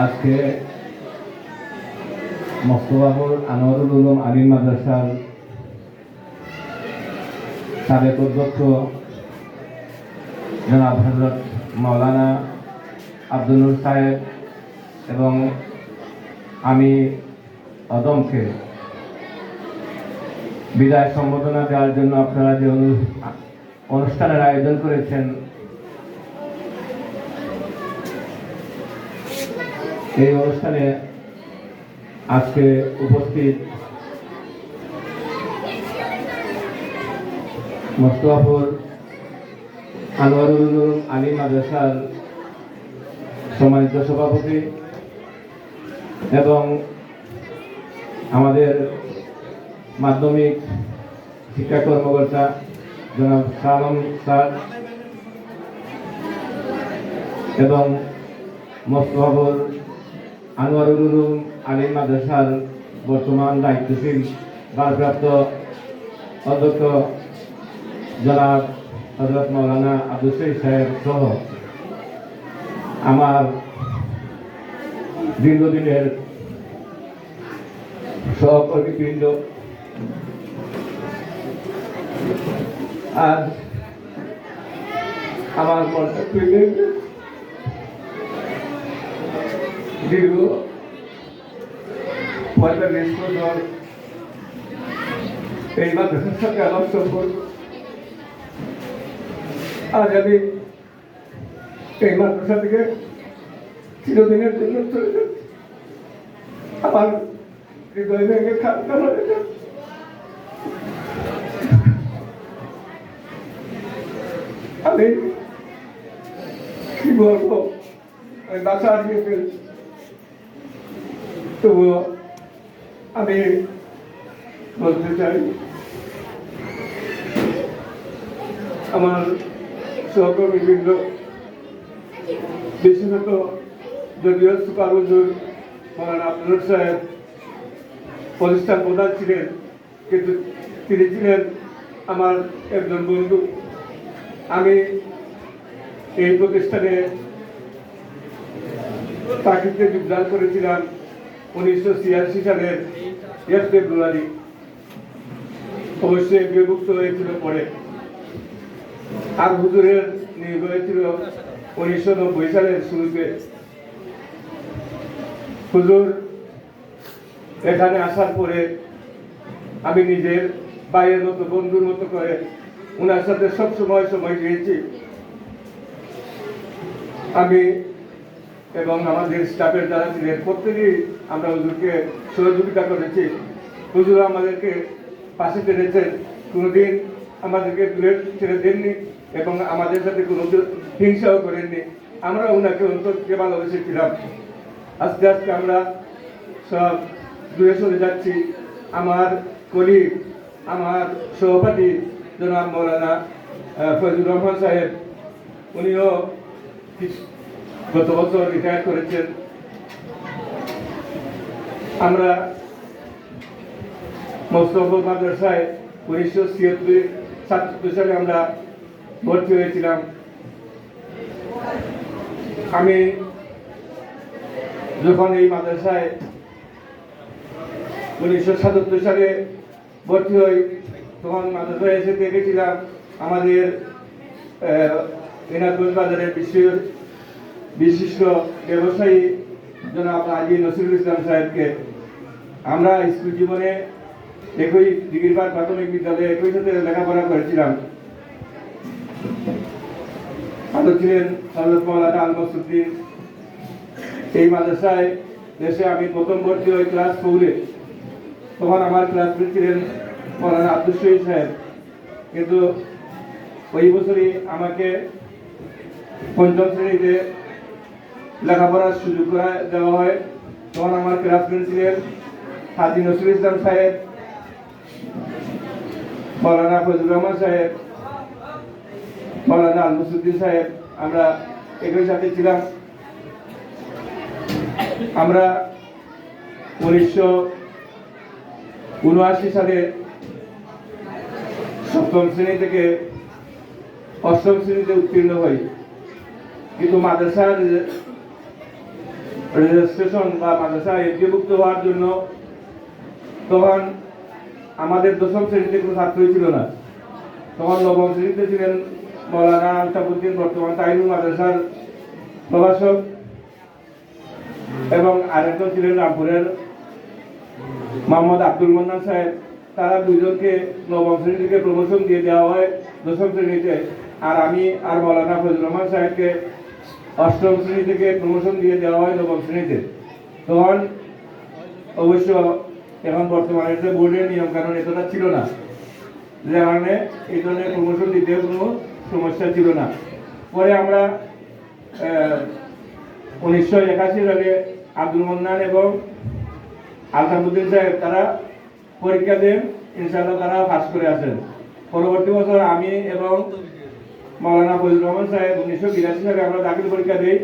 আজকে মোস্তফাপুর আনোয়ারুল উলুম আলিম মাদ্রাসার সাবেক অধ্যক্ষ জনাব হযরত মাওলানা আব্দুল নূর সাহেব এবং আমি অদমকে বিদায় সম্বোধনা দেওয়ার জন্য আপনারা যে অনুষ্ঠানের আয়োজন করেছেন, এই অনুষ্ঠানে আজকে উপস্থিত মোস্তফাপুর আনোয়ারুল উলুম আলিম মাদ্রাসার সম্মানিত সভাপতি এবং আমাদের মাধ্যমিক শিক্ষা কর্মকর্তা জনাব সালাম স্যার এবং মোস্তফাপুর আনোয়ারুল উলুম আলিম মাদ্রাসার বর্তমান দায়িত্বশীল ভারপ্রাপ্ত অধ্যক্ষ জনাব হযরত মাওলানা আব্দুল শহীদ সাহেব সহ আমার দীর্ঘদিনের সহকর্মীবৃন্দ, আজ আমার মনটা দীর্ঘ ৪৫ বছর এই মাদ্রাসার সাথে আমার সম্পর্ক। আজ আমি এই মাদ্রাসা থেকে চিরদিনের জন্য চলে যাচ্ছি। আমার হৃদয় ভেঙে খাদ্য হয়ে যাচ্ছে। আমি কি বলবো, আমি বাসা হারিয়ে ফেলছি, তবুও আমি বলতে চাই আমার সহকর্মীবৃন্দ, বিশেষত যদিও সুপার হুজুর মাওলানা আব্দুল সাহেব প্রতিষ্ঠান প্রধান ছিলেন, কিন্তু তিনি ছিলেন আমার একজন বন্ধু। আমি এই প্রতিষ্ঠানে চাকরিতে যোগদান করেছিলাম 1986 সালের 1 ফেব্রুয়ারি। অবশ্যই বিভক্ত হয়েছিল পরে, আর হুজুরের নিয়োগ হয়েছিল 1990 সালের শুরুতে। হুজুর এখানে আসার পরে আমি নিজের ভাইয়ের মতো, বন্ধুর মতো করে ওনার সাথে সব সময় দিয়েছি। আমি এবং আমাদের স্টাফের যারা ছিলেন প্রত্যেকেই আমরা হুজুরকে সহযোগিতা করেছি। হুজুর আমাদেরকে পাশে টেনেছেন, কোনোদিন আমাদেরকে দূরে ছেড়ে দেননি এবং আমাদের সাথে কোনো হিংসাও করেননি। আমরা ওনাকে অন্তর থেকে ভালোবেসেছিলাম। আস্তে আস্তে আমরা সব দূরে সরে যাচ্ছি। আমার কলিগ, আমার সহপাঠী জনাব মাওলানা ফজলুর রহমান সাহেব, উনিও গত বছর রিটায়ার করেছেন। আমরা মোস্তফাপুর মাদ্রাসায় 1976 সালে আমরা ভর্তি হয়েছিলাম। আমি যখন এই মাদ্রাসায় 1977 সালে ভর্তি হই, তখন মাদ্রাসায় এসে দেখেছিলাম আমাদের এনাদগঞ্জ বাজারের বিশিষ্ট ব্যবসায়ী জনাব হাজী নসরুল ইসলাম সাহেবকে। আমরা স্কুল জীবনে একই দিঘিরপাড় প্রাথমিক বিদ্যালয়ে একই সাথে লেখাপড়া করেছিলাম। আরো ছিলেন হযরত মাওলানা আল মসউদ্দিন। এই মাদ্রাসায় দেশে আমি প্রথম ভর্তি হই ক্লাস 4-এ। তখন আমার ক্লাসমেট ছিলেন মাওলানা আব্দুল শহীদ সাহেব, কিন্তু ওই বছরই আমাকে 5ম শ্রেণীতে লেখাপড়ার সুযোগ করে দেওয়া হয়। তখন আমার ক্লাসমেট ছিলেন হাজী নসরুল ইসলাম সাহেব, মাওলানা ফজলুর রহমান সাহেব, মাওলানা আল মসউদ্দিন সাহেব। আমরা একই সাথে ছিলাম। আমরা 1979 সালে 7ম শ্রেণী থেকে 8ম শ্রেণীতে উত্তীর্ণ হই, কিন্তু মাদ্রাসার রেজিস্ট্রেশন বা মাদ্রাসা এমপিভুক্ত হওয়ার জন্য তখন আমাদের দশম শ্রেণীতে কোনো ছাত্রই ছিল না। তখন নবম শ্রেণীতে ছিলেন মৌলানা আলতাফুদ্দিন, বর্তমান তাইরুল মাদ্রাসার প্রভাষক, এবং আরেকজন ছিলেন রামপুরের মোহাম্মদ আব্দুল মান্নান সাহেব। তারা দুইজনকে নবম শ্রেণী থেকে প্রমোশন দিয়ে দেওয়া হয় দশম শ্রেণীতে, আর আমি আর মৌলানা ফজলুর রহমান সাহেবকে অষ্টম শ্রেণী থেকে প্রমোশন দিয়ে দেওয়া হয় নবম শ্রেণীতে। তখন অবশ্য এখন বর্তমানে যে বোর্ডের নিয়ম কানুন এতটা ছিল না, যে কারণে এই ধরনের প্রমোশন দিতে কোনো সমস্যা ছিল না। পরে আমরা 1981 সালে আব্দুল মান্নান এবং আলতাফুদ্দিন সাহেব তারা পরীক্ষা দেন, ইনশাআল্লাহ তারা পাস করে আসেন। পরবর্তী বছর আমি এবং মৌলানা ফজলুর রহমান সাহেব 1982 সালে আমরা দাখিল পরীক্ষা দিই।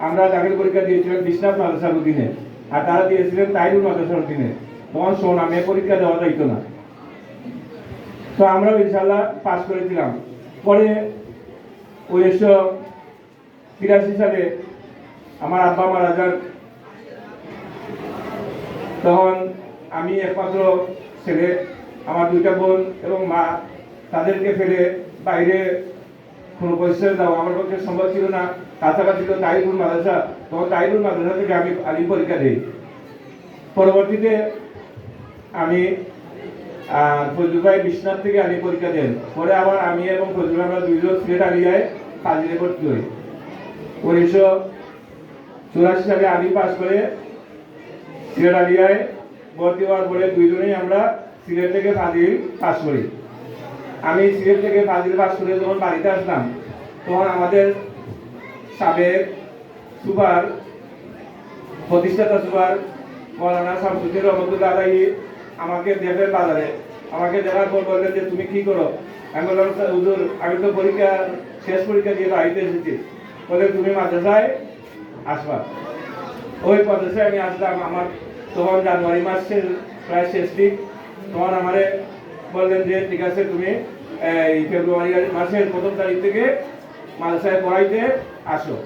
আমরা দাখিল পরীক্ষা দিয়েছিলাম বিশ্বনাথ মাদ্রাসার অধীনে, আর তারা দিয়েছিলেন তাইরুল মাদ্রাসার অধীনে। তখন নামে পরীক্ষা দেওয়া যাইতো না, তো আমরা ইনশাআল্লাহ পাস করেছিলাম। পরে 1983 সালে আমার আব্বা মারা যান। তখন আমি একমাত্র ছেলে, আমার দুইটা বোন এবং মা, তাদেরকে ফেলে বাইরে কোনো পরিচয় দেওয়া আমার পক্ষে সম্ভব ছিল না। কাছাকাছি ছিল তাইরুল মাদ্রাসা, তখন তাইরুল মাদ্রাসা থেকে আমি আলিম পরীক্ষা দিই। পরবর্তীতে আমি ফজলুল ভাই বিশ্বনাথ থেকে আলিম পরীক্ষা দেন। পরে আবার আমি এবং ফজলুল আমরা দুইজন সিলেট আলিয়ায় ফাজিলে ভর্তি হই। 1984 সালে আলিম পাস করে সিলেট আলিয়ায় ভর্তি হওয়ার পরে দুইজনেই আমরা সিলেট থেকে ফাজিল পাস করি। আমি সিলেট থেকে ফাজিল পাস করে যখন বাড়িতে আসলাম, তখন আমাদের সাবেক সুপার, প্রতিষ্ঠাতা সুপার মৌলানা শামসুদ্দিন রহমতুল্লাহ আলাইহি আমাকে দেখেন বাজারে। আমাকে দেখার পর বললেন যে তুমি কি করো? আমি বললাম হুজুর আমি তো শেষ পরীক্ষা দিয়ে বাড়িতে এসেছি। বলে তুমি মাদ্রাসায় আসবা। ওই মাদ্রাসায় আমি আসলাম। আমার তখন জানুয়ারি মাসের প্রায় শেষ দিক। তখন আমারে বললেন যে ঠিক আছে তুমি এই ফেব্রুয়ারি মাসের 1 তারিখ থেকে মাদ্রাসায় পড়াইতে আসো।